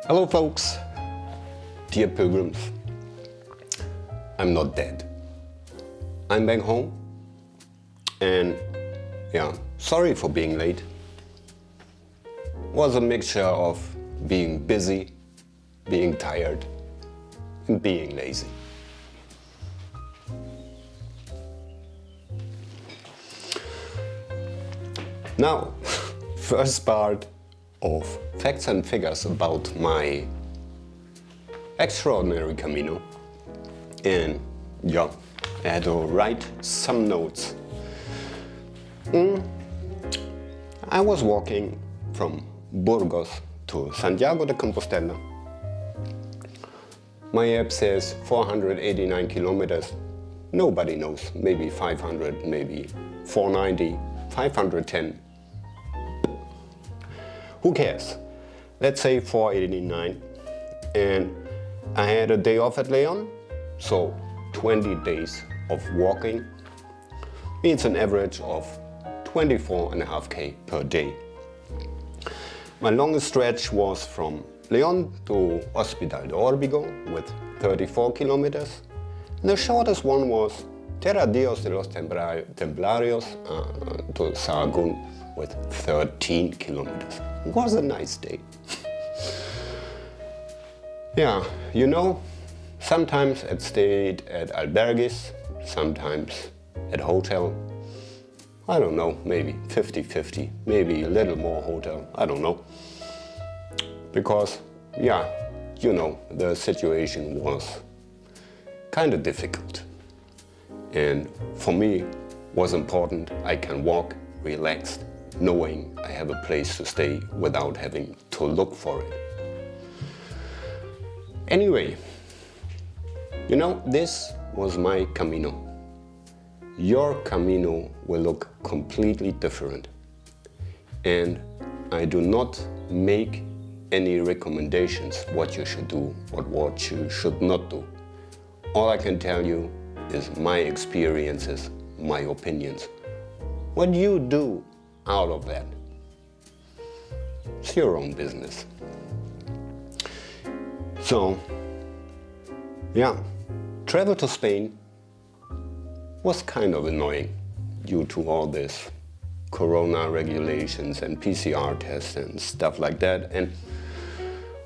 Hello folks, dear pilgrims. I'm not dead. I'm back home and sorry for being late. Was a mixture of being busy, being tired and being lazy. Now, first part of facts and figures about my extraordinary Camino. And I had to write some notes. I was walking from Burgos to Santiago de Compostela. My app says 489 kilometers. Nobody knows, maybe 500, maybe 490, 510. Who cares? Let's say 489. And I had a day off at Leon, so 20 days of walking means an average of 24.5K per day. My longest stretch was from Leon to Hostal Viky with 34 kilometers. The shortest one was Terra Dios de los Templarios to Sahagún with 13 kilometers. It was a nice day. Sometimes I stayed at albergues, sometimes at hotel. I don't know, maybe 50-50, maybe a little more hotel, I don't know. Because, the situation was kind of difficult. And for me, was important I can walk relaxed, knowing I have a place to stay without having to look for it. Anyway, this was my Camino. Your Camino will look completely different. And I do not make any recommendations what you should do or what you should not do. All I can tell you is my experiences, my opinions. What you do out of that, it's your own business. So, travel to Spain was kind of annoying due to all this Corona regulations and PCR tests and stuff like that, and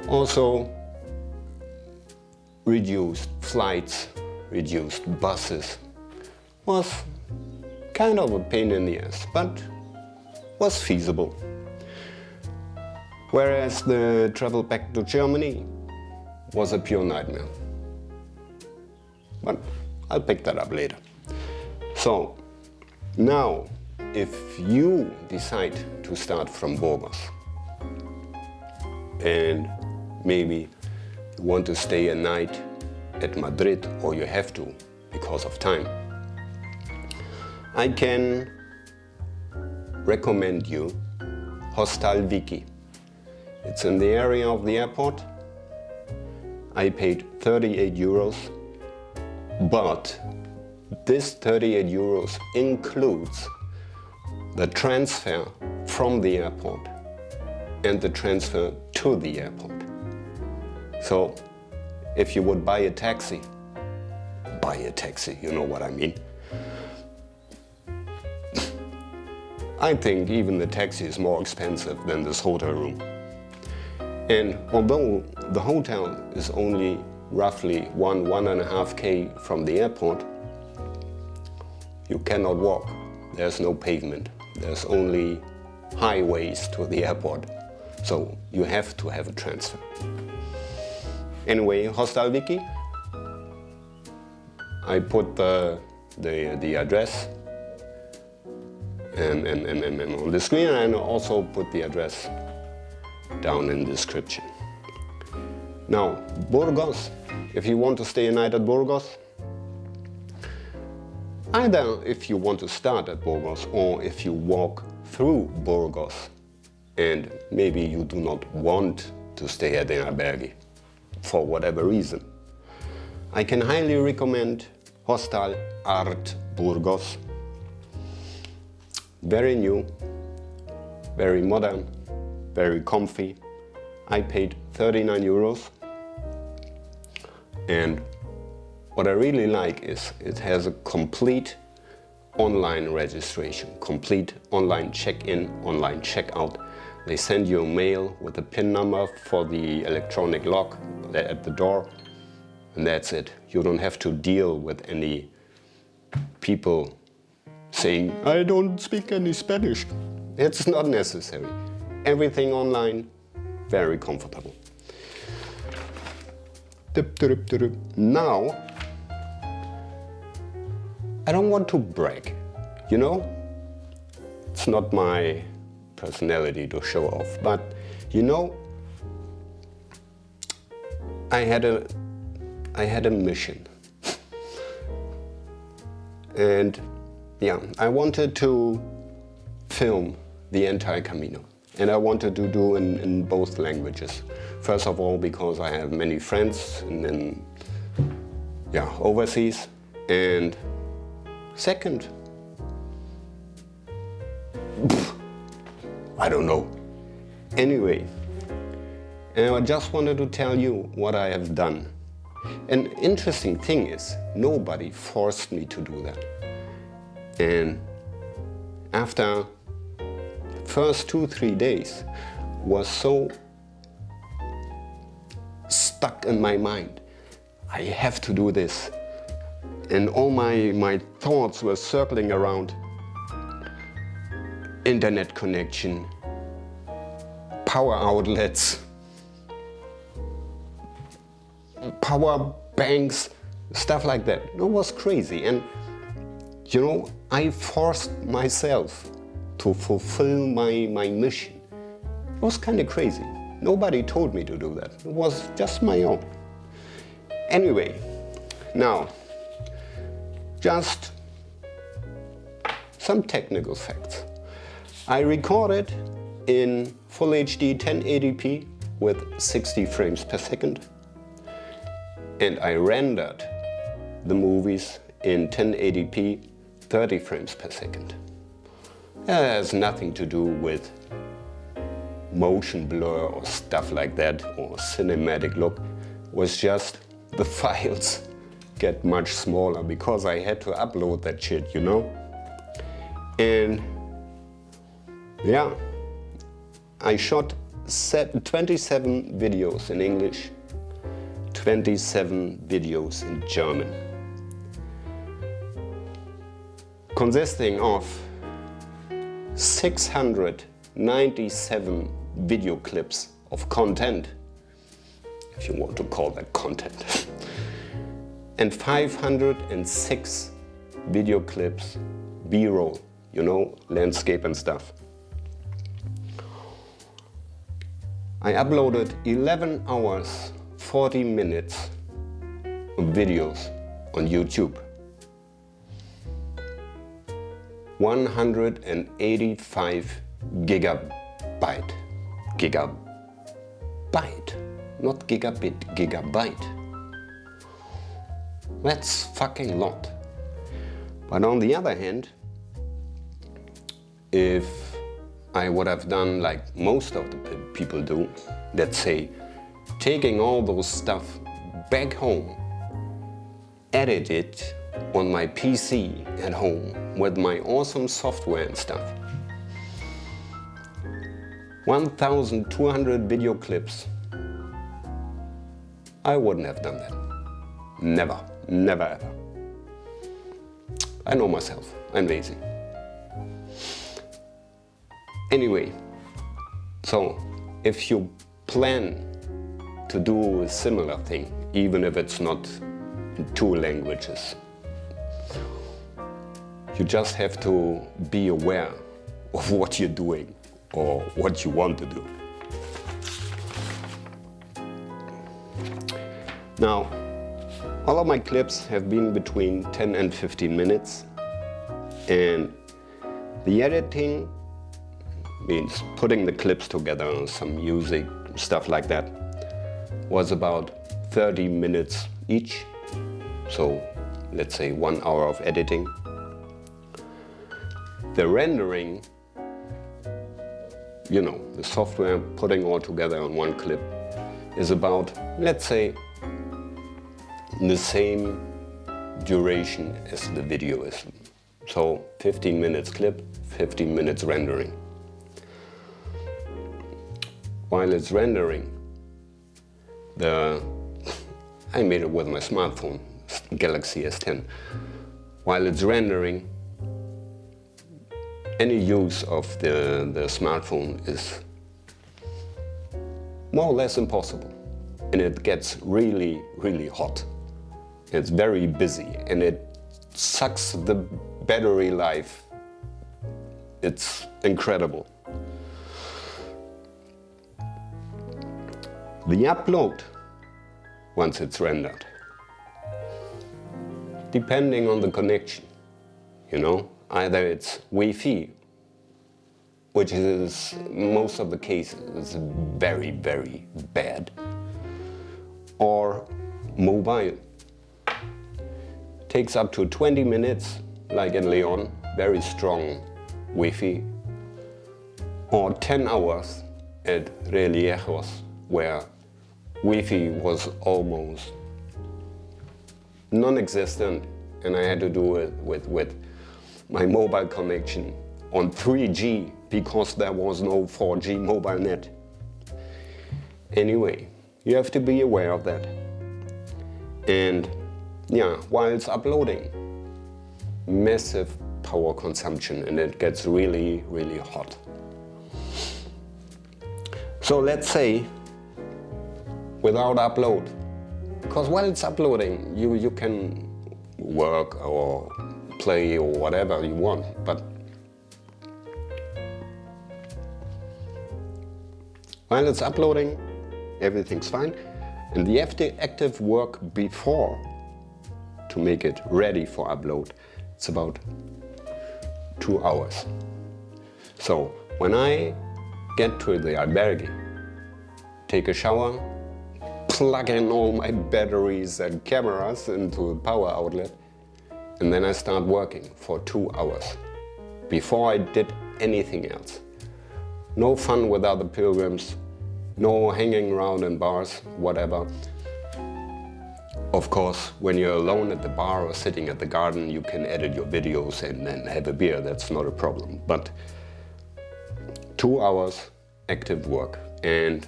also reduced flights, reduced buses. Was kind of a pain in the ass, but was feasible. Whereas the travel back to Germany was a pure nightmare. But I'll pick that up later. So now, if you decide to start from Burgos and maybe you want to stay a night at Madrid, or you have to because of time, I can recommend you Hostal Viky. It's in the area of the airport. I paid 38 euros, but this 38 euros includes the transfer from the airport and the transfer to the airport. So if you would buy a taxi, you know what I mean. I think even the taxi is more expensive than this hotel room. And although the hotel is only roughly 1.5K from the airport, you cannot walk. There's no pavement. There's only highways to the airport. So you have to have a transfer. Anyway, Hostal Viky, I put the address and on the screen, and I also put the address down in the description. Now, Burgos, if you want to stay a night at Burgos, either if you want to start at Burgos or if you walk through Burgos and maybe you do not want to stay at an albergue for whatever reason, I can highly recommend Hostal Art Burgos. Very new, very modern, very comfy. I paid 39 euros. And what I really like is it has a complete online registration, complete online check-in, online check-out. They send you a mail with a PIN number for the electronic lock at the door, and that's it. You don't have to deal with any people saying, I don't speak any Spanish. It's not necessary. Everything online, very comfortable. Now, I don't want to brag, you know? It's not my personality to show off, but you know, I had a mission. And yeah, I wanted to film the entire Camino. And I wanted to do in both languages. First of all, because I have many friends in overseas. And second, I don't know. Anyway, and I just wanted to tell you what I have done. An interesting thing is, nobody forced me to do that. And after first 2-3 days was so stuck in my mind. I have to do this. And all my thoughts were circling around internet connection, power outlets, power banks, stuff like that. It was crazy. And you know, I forced myself to fulfill my mission. It was kind of crazy. Nobody told me to do that. It was just my own. Anyway, now, just some technical facts. I recorded in Full HD 1080p with 60 frames per second. And I rendered the movies in 1080p 30 frames per second. That has nothing to do with motion blur or stuff like that, or cinematic look. It was just the files get much smaller because I had to upload that shit, you know? And yeah, I shot 27 videos in English, 27 videos in German, consisting of 697 video clips of content, if you want to call that content, and 506 video clips, B-roll, you know, landscape and stuff. I uploaded 11 hours, 40 minutes of videos on YouTube. 185 gigabyte. Gigabyte, not gigabit, gigabyte. That's fucking lot. But on the other hand, if I would have done like most of the people do, let's say, taking all those stuff back home, edit it on my PC at home with my awesome software and stuff. 1,200 video clips. I wouldn't have done that. Never, never ever. I know myself, I'm lazy. Anyway, so if you plan to do a similar thing, even if it's not in 2 languages, you just have to be aware of what you're doing or what you want to do. Now, all of my clips have been between 10 and 15 minutes, and the editing means putting the clips together, some music, stuff like that, was about 30 minutes each. So let's say 1 hour of editing. you know, the software putting all together on one clip is about, let's say, the same duration as the video is. So 15 minutes clip, 15 minutes rendering. While it's rendering, I made it with my smartphone, Galaxy S10. While it's rendering, any use of the smartphone is more or less impossible. And it gets really, really hot. It's very busy and it sucks the battery life. It's incredible. The upload, once it's rendered, depending on the connection, you know, either it's Wi-Fi, which is most of the cases is very, very bad, or mobile. Takes up to 20 minutes, like in Leon, very strong Wi-Fi, or 10 hours at Reliejos, where Wi-Fi was almost non-existent, and I had to do it with my mobile connection on 3G because there was no 4G mobile net. Anyway, you have to be aware of that. And yeah, while it's uploading, massive power consumption, and it gets really, really hot. So let's say without upload, because while it's uploading, you can work or play or whatever you want, but while it's uploading, everything's fine. And the active work before to make it ready for upload, it's about 2 hours. So when I get to the albergue, take a shower, plug in all my batteries and cameras into a power outlet, and then I start working for 2 hours before I did anything else. No fun with other pilgrims, no hanging around in bars, whatever. Of course, when you're alone at the bar or sitting at the garden, you can edit your videos and then have a beer, that's not a problem. But 2 hours active work, and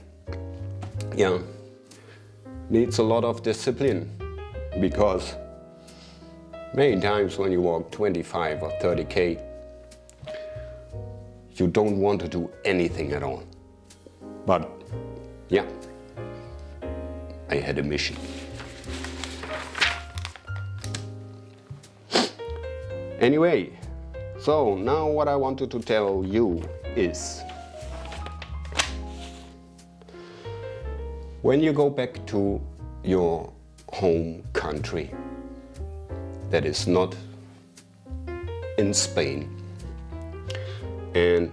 yeah, needs a lot of discipline, because many times when you walk 25 or 30K, you don't want to do anything at all. But yeah, I had a mission. Anyway, so now what I wanted to tell you is, when you go back to your home country that is not in Spain, and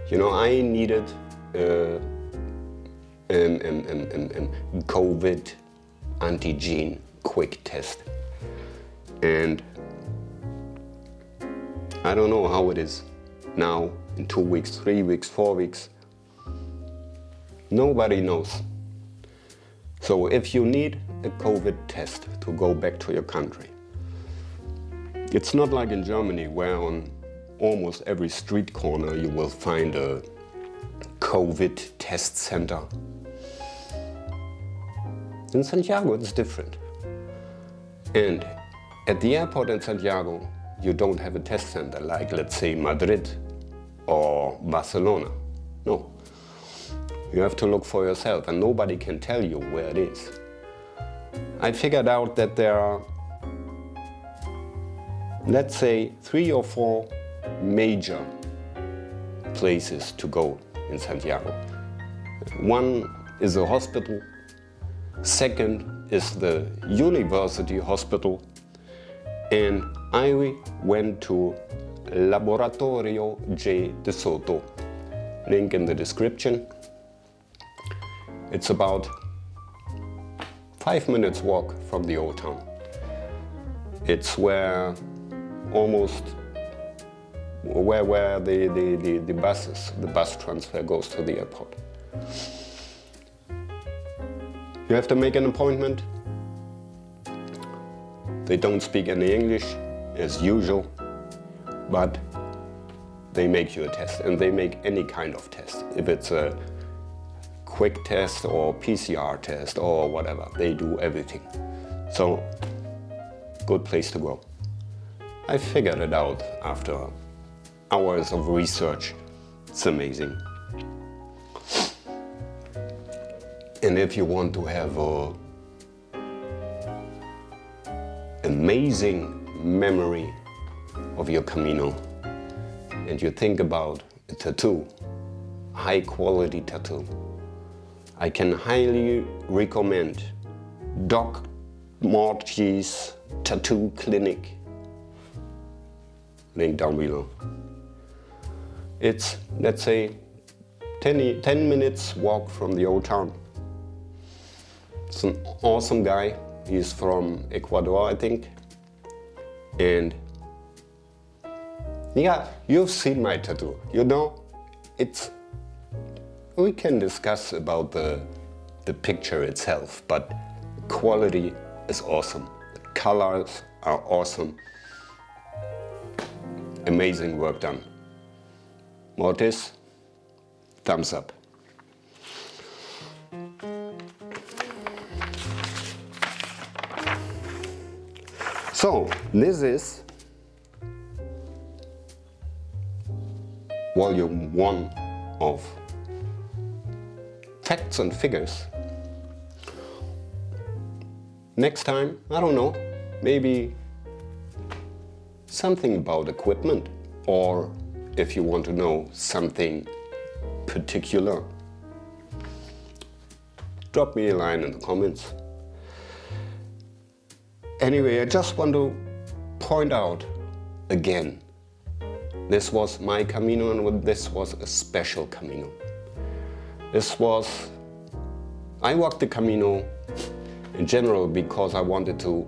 you know, I needed COVID antigen quick test, and I don't know how it is now in 2 weeks, 3 weeks, 4 weeks. Nobody knows. So if you need a COVID test to go back to your country, it's not like in Germany, where on almost every street corner you will find a COVID test center. In Santiago it's different. And at the airport in Santiago, you don't have a test center like, let's say, Madrid or Barcelona. No. You have to look for yourself, and nobody can tell you where it is. I figured out that there are, let's say, 3 or 4 major places to go in Santiago. One is a hospital, second is the university hospital, and I went to Laboratorio J de Soto. Link in the description. It's about 5 minutes walk from the old town. It's where almost where the bus transfer goes to the airport. You have to make an appointment. They don't speak any English, as usual, but they make you a test, and they make any kind of test. If it's a quick test or PCR test or whatever, they do everything. So, good place to go. I figured it out after hours of research. It's amazing. And if you want to have a amazing memory of your Camino, and you think about a tattoo, high quality tattoo, I can highly recommend Doc Mortiis Tattoo Clinic. Link down below. It's, let's say, 10 minutes walk from the old town. It's an awesome guy. He's from Ecuador, I think. And yeah, you've seen my tattoo. You know, we can discuss about the picture itself, but the quality is awesome. The colors are awesome. Amazing work done. Mortiis, thumbs up. So, this is Volume 1 of Facts and Figures. Next time, I don't know, maybe something about equipment, or if you want to know something particular, drop me a line in the comments. Anyway, I just want to point out again, this was my Camino, and this was a special Camino. I walked the Camino in general because I wanted to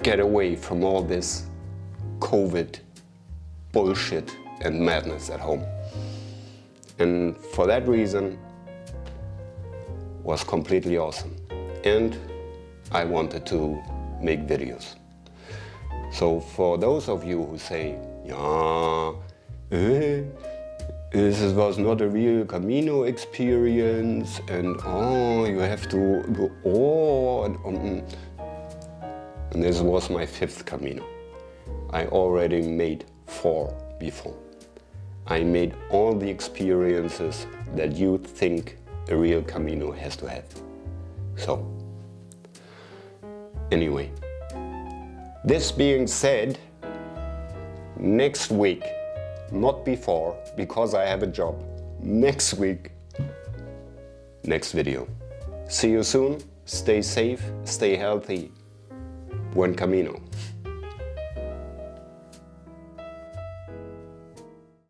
get away from all this COVID bullshit and madness at home. And for that reason, was completely awesome. And I wanted to make videos. So for those of you who say, yeah, this was not a real Camino experience, and oh, you have to go, and this was my 5th Camino. I already made 4 before. I made all the experiences that you think a real Camino has to have. So, anyway, this being said, next week, not before, because I have a job, next week, next video. See you soon, stay safe, stay healthy. Buen Camino.